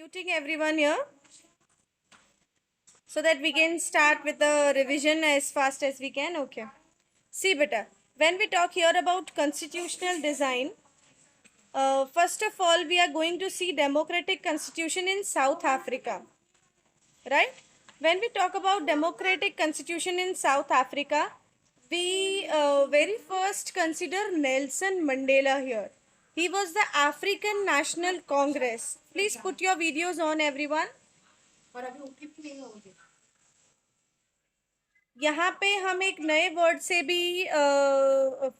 Muting everyone here so that we can start with the revision as fast as we can. Okay. See, beta, when we talk here about constitutional design, first of all, we are going to see democratic constitution in South Africa, right? When we talk about democratic constitution in South Africa, we very first consider Nelson Mandela here. He was the African National Congress. Please put your videos on, everyone. यहाँ पे हम एक नए word से भी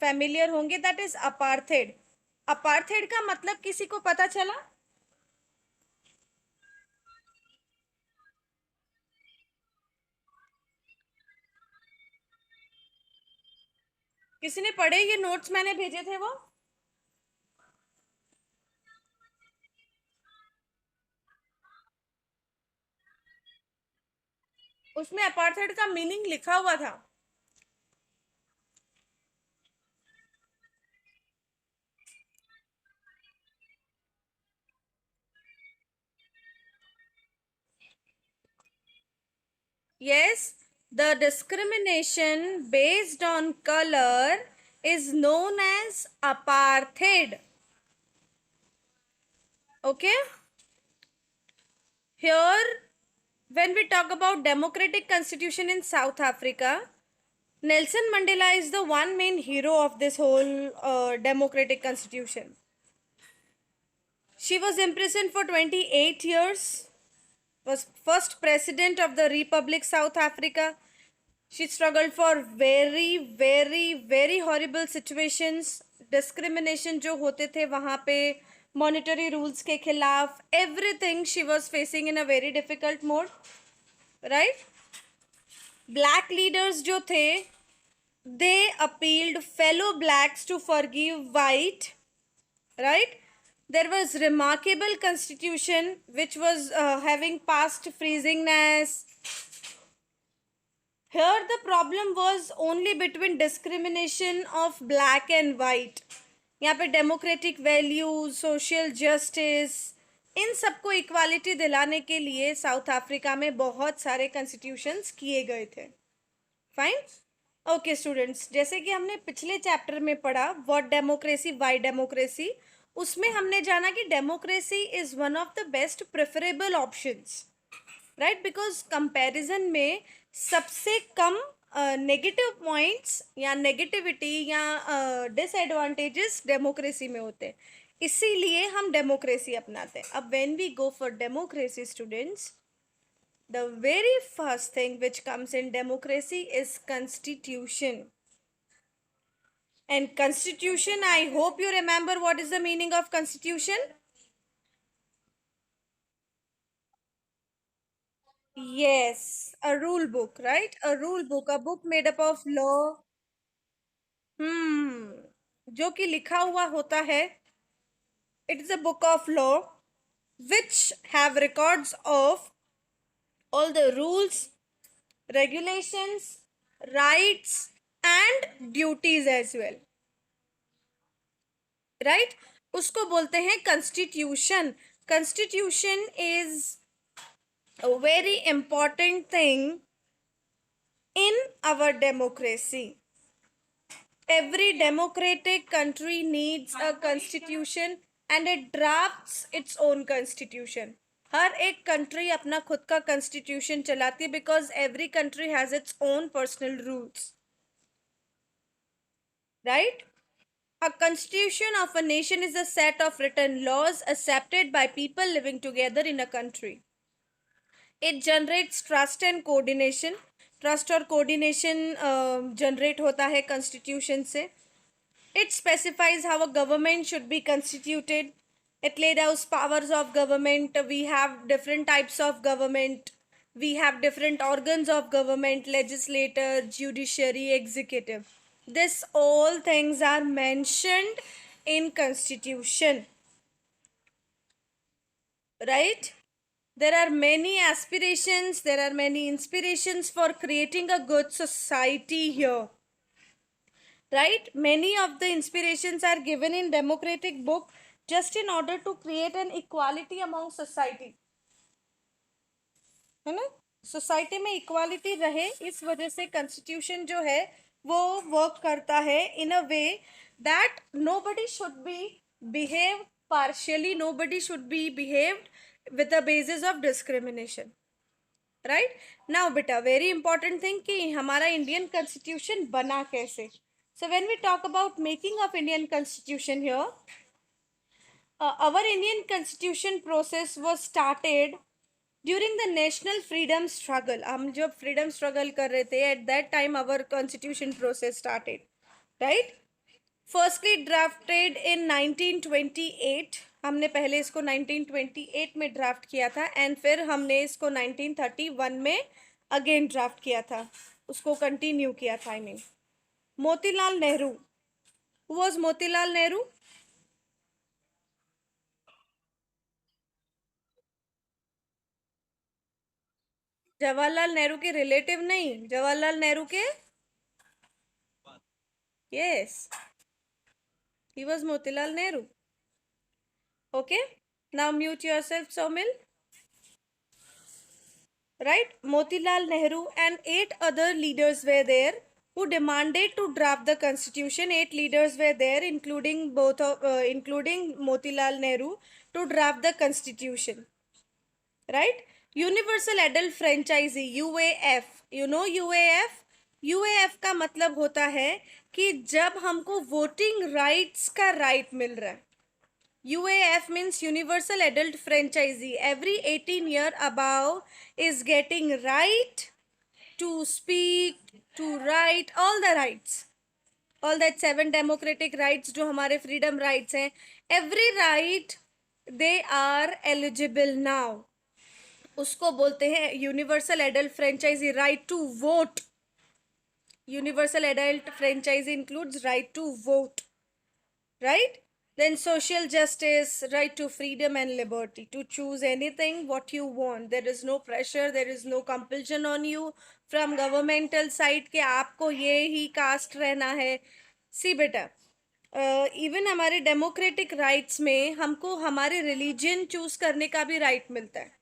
familiar होंगे, that is apartheid. Apartheid का मतलब किसी को पता चला? किसी ने पढ़े? ये नोट्स मैंने भेजे थे वो. उसमें अपार्थेड का मीनिंग लिखा हुआ था. Yes, the discrimination based on color is known as apartheid. Okay? Here, when we talk about democratic constitution in South Africa, Nelson Mandela is the one main hero of this whole democratic constitution. She was imprisoned for 28 years, was first president of the Republic South Africa. She struggled for very horrible situations. Discrimination जो होते थे वहाँ पे, monetary rules के खिलाफ, everything she was facing in a very difficult mode, right? Black leaders जो थे, they appealed fellow blacks to forgive white, right? There was remarkable constitution which was having past freezingness. Here the problem was only between discrimination of black and white. यहाँ पे democratic values, social justice, इन सबको equality दिलाने के लिए south Africa में बहुत सारे constitutions किए गए थे. फाइन. ओके स्टूडेंट्स, जैसे कि हमने पिछले चैप्टर में पढ़ा व्हाट डेमोक्रेसी वाई डेमोक्रेसी, उसमें हमने जाना कि democracy is one of the best preferable options, right? Because comparison में सबसे कम नेगेटिव पॉइंट्स या नेगेटिविटी या डिसएडवांटेजेस डेमोक्रेसी में होते हैं, इसीलिए हम डेमोक्रेसी अपनाते हैं. अब when we go for democracy students, the very first thing which comes in democracy is constitution. And constitution, I hope you remember what is the meaning of constitution. Yes, a rule book, right? A rule book, a book made up of law. जो कि लिखा हुआ होता है. It is a book of law which have records of all the rules, regulations, rights and duties as well, right? उसको बोलते हैं constitution. Constitution is a very important thing in our democracy. Every democratic country needs a constitution and it drafts its own constitution. हर एक country अपना खुद का constitution चलाती है because every country has its own personal rules, right? A constitution of a nation is a set of written laws accepted by people living together in a country. It generates trust and coordination. Trust और coordination generate होता है constitution से. It specifies how a government should be constituted. It laid out powers of government. We have different types of government. We have different organs of government: legislature, judiciary, executive. This all things are mentioned in constitution, right? There are many aspirations, there are many inspirations for creating a good society here, right? Many of the inspirations are given in democratic book just in order to create an equality among society. है ना, society में equality रहे, इस वजह से constitution जो है वो वर्क करता है in a way that nobody should be behave partially, nobody should be behaved with the basis of discrimination. Right now बेटा, वेरी इंपॉर्टेंट थिंग कि हमारा इंडियन कॉन्स्टिट्यूशन बना कैसे. So when we talk about making of Indian constitution here, our Indian constitution process was started during the national freedom struggle. हम जब freedom struggle कर रहे थे, at that time our constitution process started, right? Firstly drafted in 1928. हमने पहले इसको 1928 में draft किया था, एंड फिर हमने इसको 1931 में अगेन ड्राफ्ट किया था, उसको कंटिन्यू किया था. I mean Motilal Nehru. Who was Motilal Nehru? Jawaharlal Nehru के रिलेटिव नहीं, जवाहरलाल नेहरू के, yes, he was Motilal Nehru. Okay, now mute yourself Somil. Right, Motilal Nehru and 8 other leaders were there who demanded to draft the constitution. 8 leaders were there, including Motilal Nehru, to draft the constitution. Right, universal adult franchise, UAF. You know UAF? UAF का मतलब होता है कि जब हमको voting rights का right मिल रहा है. UAF means Universal Adult Franchisee. Every 18 year above is getting right to speak, to write, all the rights. All that 7 democratic rights जो हमारे freedom rights हैं. Every right they are eligible now. उसको बोलते हैं Universal Adult Franchisee, right to vote. Universal Adult Franchisee includes right to vote. Right? Then social justice, right to freedom and liberty to choose anything what you want. There is no pressure, there is no compulsion on you from governmental side कि आपको ये ही cast रहना है. सी बेटा, even हमारे democratic rights में हमको हमारे रिलीजन चूज करने का भी राइट मिलता है.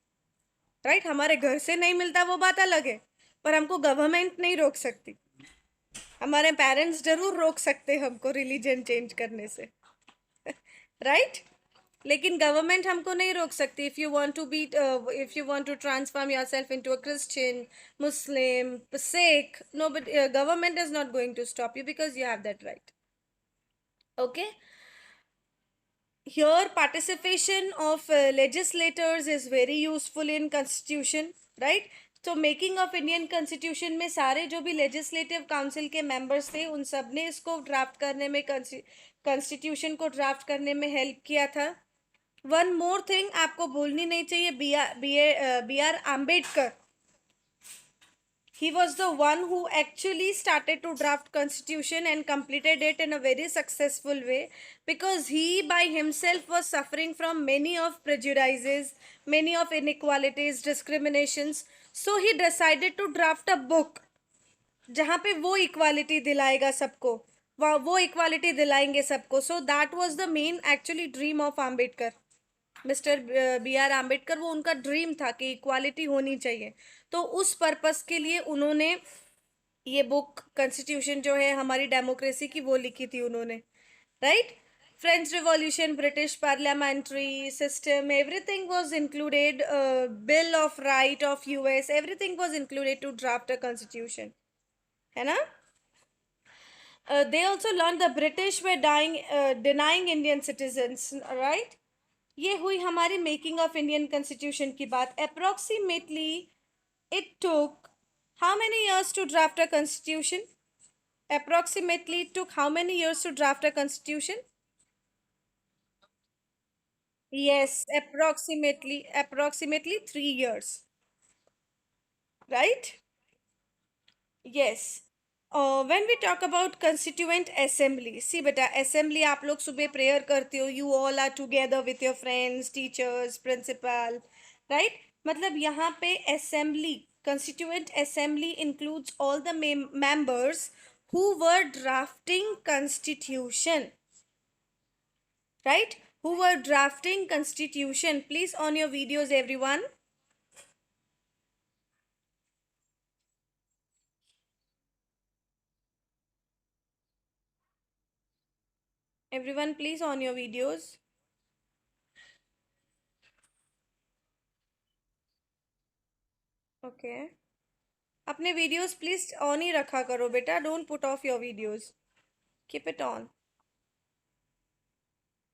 राइट, हमारे घर से नहीं मिलता वो बात अलग है, पर हमको गवर्नमेंट नहीं रोक सकती. हमारे पेरेंट्स जरूर रोक सकते हैं हमको रिलीजन चेंज करने से. राइट, लेकिन गवर्नमेंट हमको नहीं रोक सकती. If you want to transform yourself into a Christian, Muslim, Sikh, no, but government is not going to stop you because you have that right. Okay, here participation of legislators is very useful in constitution. Right, तो making of Indian constitution में सारे जो भी legislative council के members थे उन सब ने इसको ड्राफ्ट करने में, कॉन्स्टिट्यूशन को ड्राफ्ट करने में हेल्प किया था. वन मोर थिंग आपको भूलनी नहीं चाहिए, B R Ambedkar. He was the one who actually started to draft constitution and completed it in a very successful way, because he by himself was suffering from many of prejudices, many of inequalities, discriminations. So he decided to draft a book जहाँ पे वो equality दिलाएगा सबको, वो equality दिलाएंगे सबको. So that was the main actually dream of Ambedkar, mister BR Ambedkar. वो उनका ड्रीम था कि इक्वालिटी होनी चाहिए, तो उस पर्पस के लिए उन्होंने ये बुक कॉन्स्टिट्यूशन जो है हमारी डेमोक्रेसी की वो लिखी थी उन्होंने. Right, French revolution, British parliamentary system, everything was included, bill of right of US, everything was included to draft a constitution, है ना. They also learned the British were denying Indian citizens. Right, ये हुई हमारी making of Indian constitution की बात. Approximately it took how many years to draft a constitution? Approximately it took how many years to draft a constitution? Yes, approximately 3 years. Right? Yes. When we talk about constituent assembly, see beta, assembly आप लोग सुबह prayer करते हो, you all are together with your friends, teachers, principal, right? मतलब यहाँ पे assembly, constituent assembly includes all the members who were drafting constitution, right? Who were drafting constitution. Please on your videos everyone. Everyone, please on your videos. Okay. अपने videos please on ही रखा करो बेटा. Don't put off your videos. Keep it on.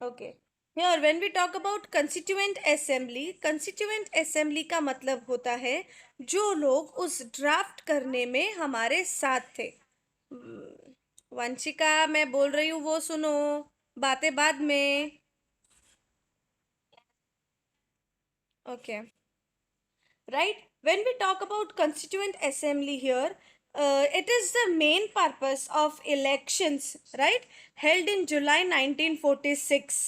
Okay. Here when we talk about constituent assembly का मतलब होता है जो लोग उस ड्राफ्ट करने में हमारे साथ थे. वंशिका, मैं बोल रही हूँ वो सुनो, बातें बाद में. Okay. Right, when we talk about constituent assembly here, it is the main purpose of elections, right, held in July 1946.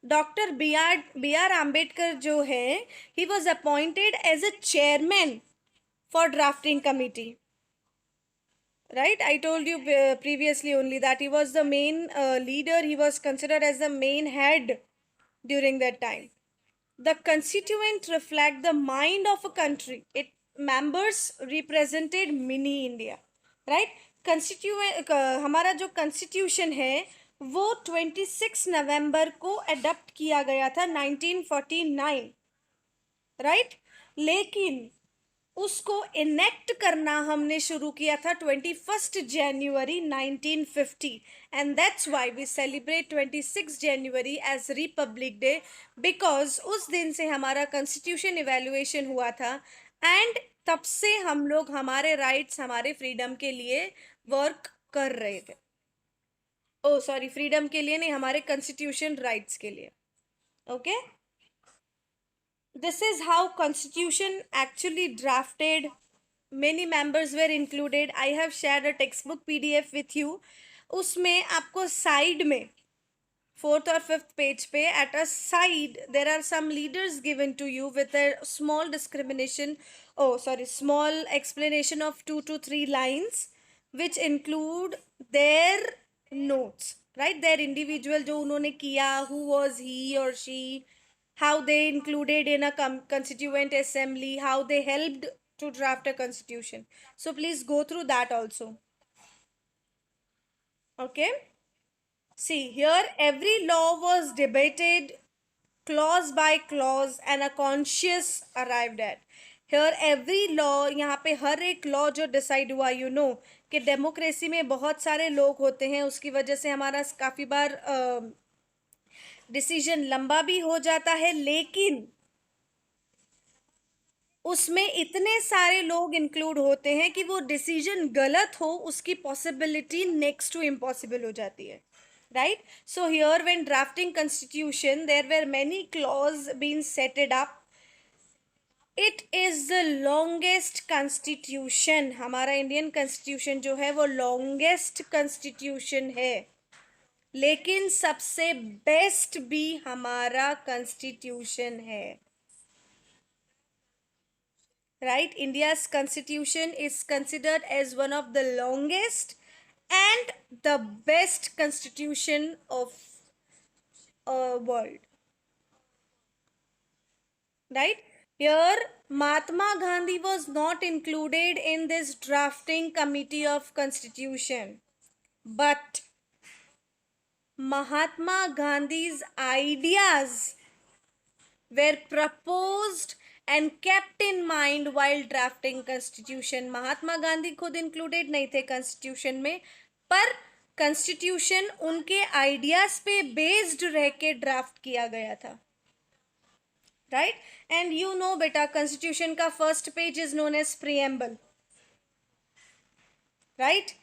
Doctor B R Ambedkar जो है, he was appointed as a chairman for drafting committee. Right, I told you previously only that he was the main leader. He was considered as the main head during that time. The constituent reflect the mind of a country. It members represented mini India. Right, constituent हमारा जो constitution है वो 26 नवंबर को adopt किया गया था 1949. Right, लेकिन उसको इनेक्ट करना हमने शुरू किया था 21 जनवरी 1950. And that's why we celebrate 26 January as Republic Day, because उस दिन से हमारा कॉन्स्टिट्यूशन इवेल्युएशन हुआ था. एंड तब से हम लोग हमारे राइट्स, हमारे फ्रीडम के लिए वर्क कर रहे थे. ओ सॉरी, फ्रीडम के लिए नहीं, हमारे कॉन्स्टिट्यूशन राइट्स के लिए. Okay. This is how constitution actually drafted. Many members were included. I have shared a textbook PDF with you. उसमें आपको साइड में 4th और 5th पेज पे at a side there are some leaders given to you with a small discrimination, small explanation of 2 to 3 lines which include their notes, right, their individual जो उन्होंने किया, who was he or she, how they included in a constituent assembly, how they helped to draft a constitution. So please go through that also. Okay. See, here every law was debated clause by clause and a conscious arrived at. Here every law, यहाँ पे हर एक law जो decide हुआ, you know कि democracy में बहुत सारे लोग होते हैं, उसकी वजह से हमारा काफ़ी बार डिसीजन लंबा भी हो जाता है, लेकिन उसमें इतने सारे लोग इंक्लूड होते हैं कि वो डिसीजन गलत हो उसकी पॉसिबिलिटी नेक्स्ट टू इम्पॉसिबल हो जाती है. Right, so here when drafting constitution there were many clause being set it up. It is the longest constitution. हमारा इंडियन कॉन्स्टिट्यूशन जो है वो लॉन्गेस्ट कॉन्स्टिट्यूशन है, लेकिन सबसे बेस्ट भी हमारा कॉन्स्टिट्यूशन है. Right, India's constitution is considered as one of the longest and the best constitution of world. Right, here Mahatma Gandhi was not included in this drafting committee of constitution, but Mahatma Gandhi's ideas were proposed and kept in mind while drafting constitution. Mahatma Gandhi खुद included नहीं थे constitution में, पर constitution उनके ideas पे based रह के draft किया गया था. Right, and you know बेटा constitution का first page is known as preamble. Right,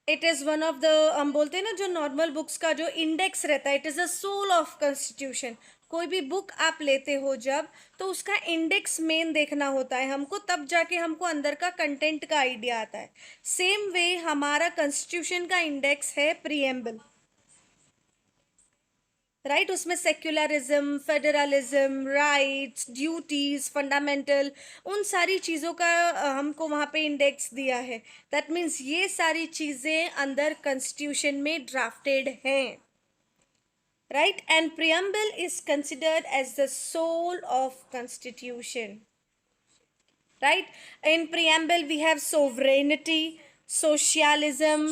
it is one of the, हम बोलते हैं ना जो नॉर्मल बुक्स का जो इंडेक्स रहता है, it is the soul of constitution. कोई भी बुक आप लेते हो जब, तो उसका इंडेक्स मेन देखना होता है हमको, तब जाके हमको अंदर का कंटेंट का आइडिया आता है. सेम वे हमारा कॉन्स्टिट्यूशन का इंडेक्स है प्रीएम्बल. राइट, उसमें secularism, federalism, rights, duties, fundamental, उन सारी चीज़ों का हमको वहाँ पे इंडेक्स दिया है. दैट मीन्स ये सारी चीज़ें अंदर कॉन्स्टिट्यूशन में ड्राफ्टेड हैं. Right, and preamble is considered as the soul of constitution. Right, in preamble we have sovereignty, socialism,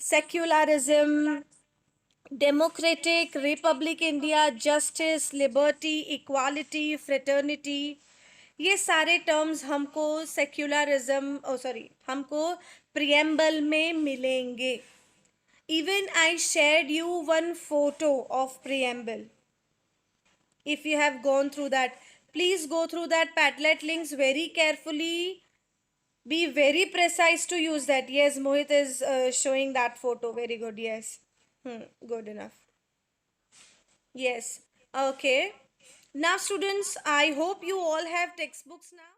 secularism, democratic, Republic India, justice, liberty, equality, fraternity, ये सारे टर्म्स हमको सेक्युलरिज्म, ओ sorry, हमको प्रियम्बल में मिलेंगे. Even I shared you one photo of preamble. If you have gone through that, please go through that Padlet links very carefully. Be very precise to use that. Yes, Mohit is showing that photo. Very good. Yes. Good enough. Yes. Okay. Now, students, I hope you all have textbooks now.